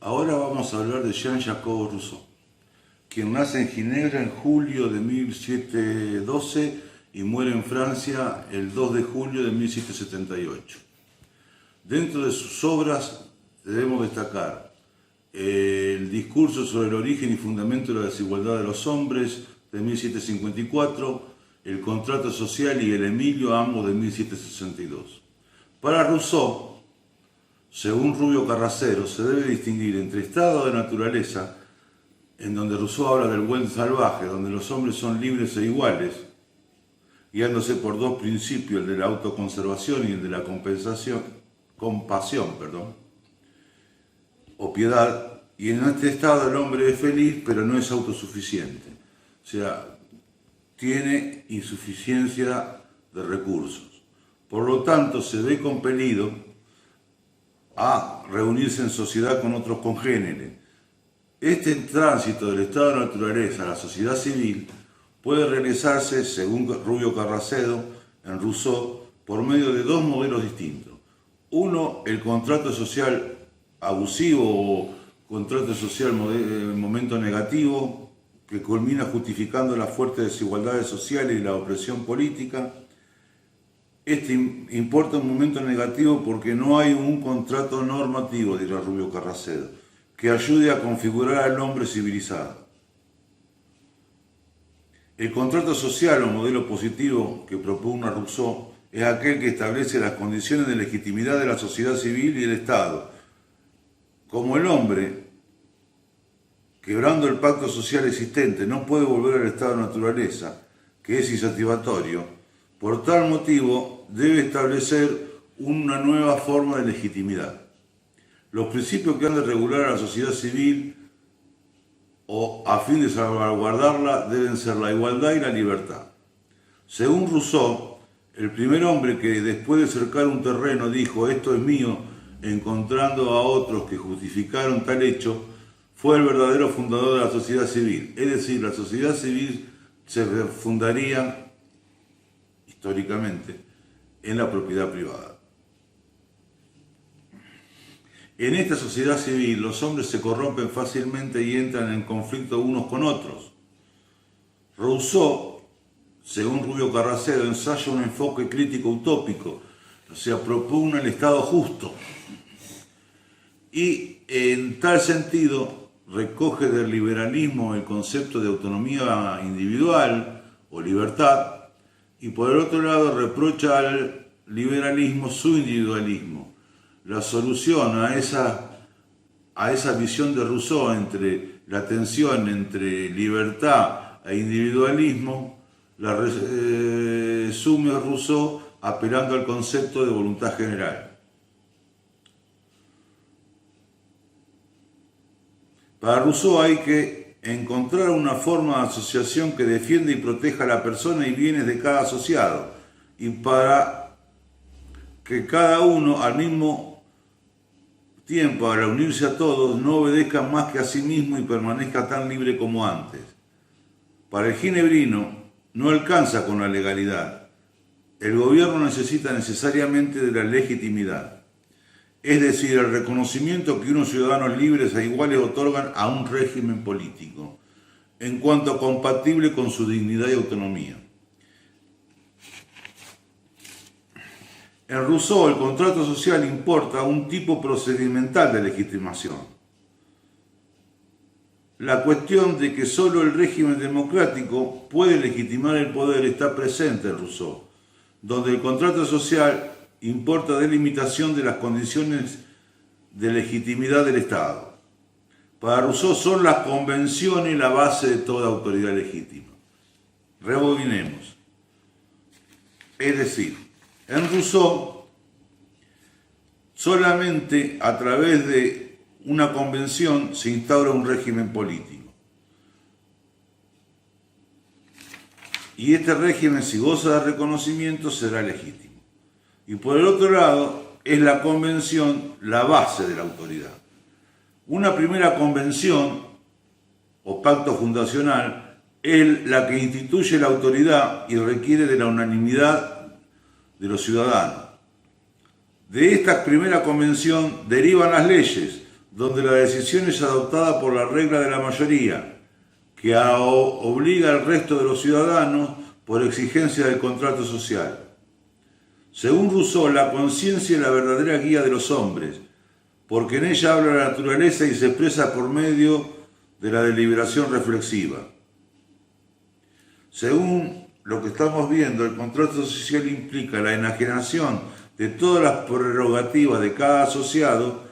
Ahora vamos a hablar de Jean-Jacques Rousseau, quien nace en Ginebra en julio de 1712 y muere en Francia el 2 de julio de 1778. Dentro de sus obras debemos destacar el discurso sobre el origen y fundamento de la desigualdad de los hombres de 1754, el contrato social y el Emilio, ambos de 1762. Para Rousseau, según Rubio Carracero, se debe distinguir entre estado de naturaleza, en donde Rousseau habla del buen salvaje, donde los hombres son libres e iguales, guiándose por dos principios, el de la autoconservación y el de la compasión, o piedad, y en este estado el hombre es feliz, pero no es autosuficiente. O sea, tiene insuficiencia de recursos. Por lo tanto, se ve compelido a reunirse en sociedad con otros congéneres. Este tránsito del estado de naturaleza a la sociedad civil puede realizarse, según Rubio Carracero, en Rousseau, por medio de dos modelos distintos. Uno, el contrato social abusivo o contrato social momento negativo, que culmina justificando las fuertes desigualdades sociales y la opresión política. Este importa un momento negativo porque no hay un contrato normativo, dirá Rubio Carracero, que ayude a configurar al hombre civilizado. El contrato social o modelo positivo que propugna Rousseau es aquel que establece las condiciones de legitimidad de la sociedad civil y el Estado. Como el hombre, quebrando el pacto social existente, no puede volver al estado de naturaleza, que es insatisfactorio, por tal motivo debe establecer una nueva forma de legitimidad. Los principios que han de regular a la sociedad civil o a fin de salvaguardarla deben ser la igualdad y la libertad. Según Rousseau, el primer hombre que después de cercar un terreno dijo «esto es mío», encontrando a otros que justificaron tal hecho, fue el verdadero fundador de la sociedad civil. Es decir, la sociedad civil se fundaría históricamente en la propiedad privada. En esta sociedad civil los hombres se corrompen fácilmente y entran en conflicto unos con otros. Rousseau, según Rubio Carracero, ensaya un enfoque crítico utópico, o sea, propugna el Estado justo. Y en tal sentido recoge del liberalismo el concepto de autonomía individual o libertad, y por el otro lado reprocha al liberalismo su individualismo. La solución a esa visión de Rousseau entre la tensión entre libertad e individualismo la resume Rousseau apelando al concepto de voluntad general. Para Rousseau hay que encontrar una forma de asociación que defienda y proteja a la persona y bienes de cada asociado, y para que cada uno al mismo tiempo, al unirse a todos, no obedezca más que a sí mismo y permanezca tan libre como antes. Para el ginebrino no alcanza con la legalidad. El gobierno necesita necesariamente de la legitimidad. Es decir, el reconocimiento que unos ciudadanos libres e iguales otorgan a un régimen político, en cuanto compatible con su dignidad y autonomía. En Rousseau, el contrato social importa un tipo procedimental de legitimación. La cuestión de que solo el régimen democrático puede legitimar el poder está presente en Rousseau, donde el contrato social importa delimitación de las condiciones de legitimidad del Estado. Para Rousseau son las convenciones la base de toda autoridad legítima. Rebobinemos. Es decir, en Rousseau, solamente a través de una convención se instaura un régimen político. Y este régimen, si goza de reconocimiento, será legítimo. Y por el otro lado, es la convención la base de la autoridad. Una primera convención, o pacto fundacional, es la que instituye la autoridad y requiere de la unanimidad de los ciudadanos. De esta primera convención derivan las leyes, donde la decisión es adoptada por la regla de la mayoría, que obliga al resto de los ciudadanos por exigencia del contrato social. Según Rousseau, la conciencia es la verdadera guía de los hombres, porque en ella habla la naturaleza y se expresa por medio de la deliberación reflexiva. Según lo que estamos viendo, el contrato social implica la enajenación de todas las prerrogativas de cada asociado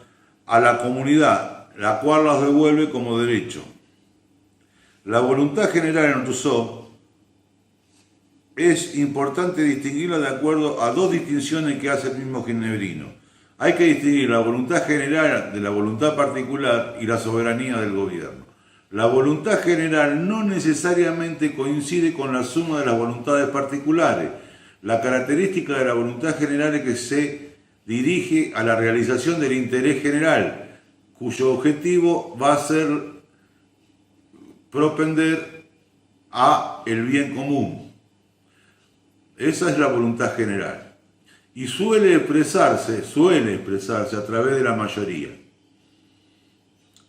a la comunidad, la cual las devuelve como derecho. La voluntad general en Rousseau es importante distinguirla de acuerdo a dos distinciones que hace el mismo Ginebrino. Hay que distinguir la voluntad general de la voluntad particular y la soberanía del gobierno. La voluntad general no necesariamente coincide con la suma de las voluntades particulares. La característica de la voluntad general es que se dirige a la realización del interés general, cuyo objetivo va a ser propender a el bien común. Esa es la voluntad general. Y suele expresarse a través de la mayoría.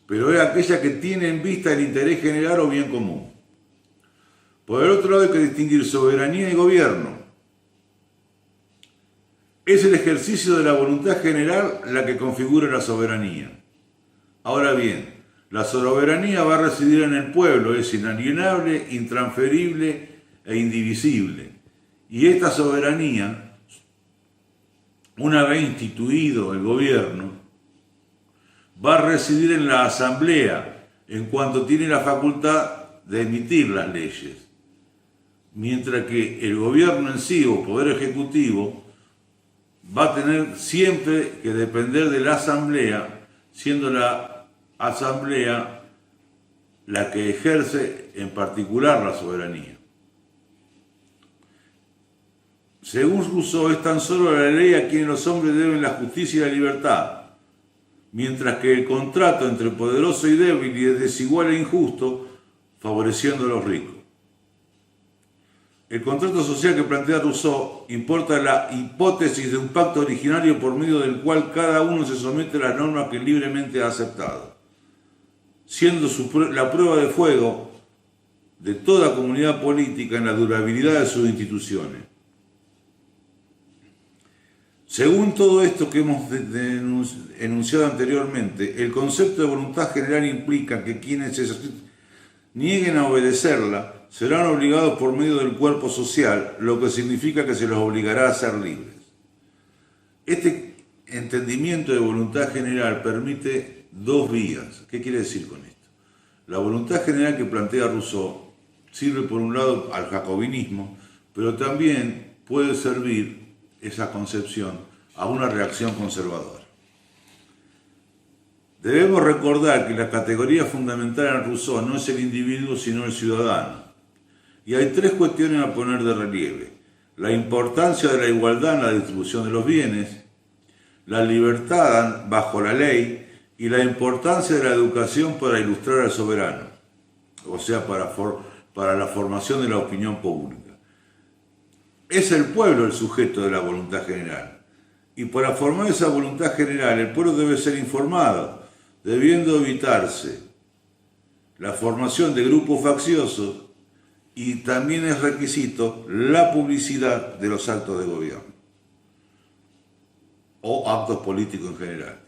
Pero es aquella que tiene en vista el interés general o bien común. Por el otro lado hay que distinguir soberanía y gobierno. Es el ejercicio de la voluntad general la que configura la soberanía. Ahora bien, la soberanía va a residir en el pueblo, es inalienable, intransferible e indivisible. Y esta soberanía, una vez instituido el gobierno, va a residir en la asamblea en cuanto tiene la facultad de emitir las leyes. Mientras que el gobierno en sí o poder ejecutivo va a tener siempre que depender de la asamblea, siendo la asamblea la que ejerce en particular la soberanía. Según Rousseau, es tan solo la ley a quien los hombres deben la justicia y la libertad, mientras que el contrato entre poderoso y débil es desigual e injusto, favoreciendo a los ricos. El contrato social que plantea Rousseau importa la hipótesis de un pacto originario por medio del cual cada uno se somete a las normas que libremente ha aceptado, siendo la prueba de fuego de toda comunidad política en la durabilidad de sus instituciones. Según todo esto que hemos enunciado anteriormente, el concepto de voluntad general implica que quienes se nieguen a obedecerla serán obligados por medio del cuerpo social, lo que significa que se los obligará a ser libres. Este entendimiento de voluntad general permite dos vías. ¿Qué quiere decir con esto? La voluntad general que plantea Rousseau sirve por un lado al jacobinismo, pero también puede servir esa concepción a una reacción conservadora. Debemos recordar que la categoría fundamental en Rousseau no es el individuo sino el ciudadano. Y hay tres cuestiones a poner de relieve: la importancia de la igualdad en la distribución de los bienes, la libertad bajo la ley y la importancia de la educación para ilustrar al soberano, o sea, para la formación de la opinión pública. Es el pueblo el sujeto de la voluntad general. Y para formar esa voluntad general, el pueblo debe ser informado, debiendo evitarse la formación de grupos facciosos, y también es requisito la publicidad de los actos de gobierno o actos políticos en general.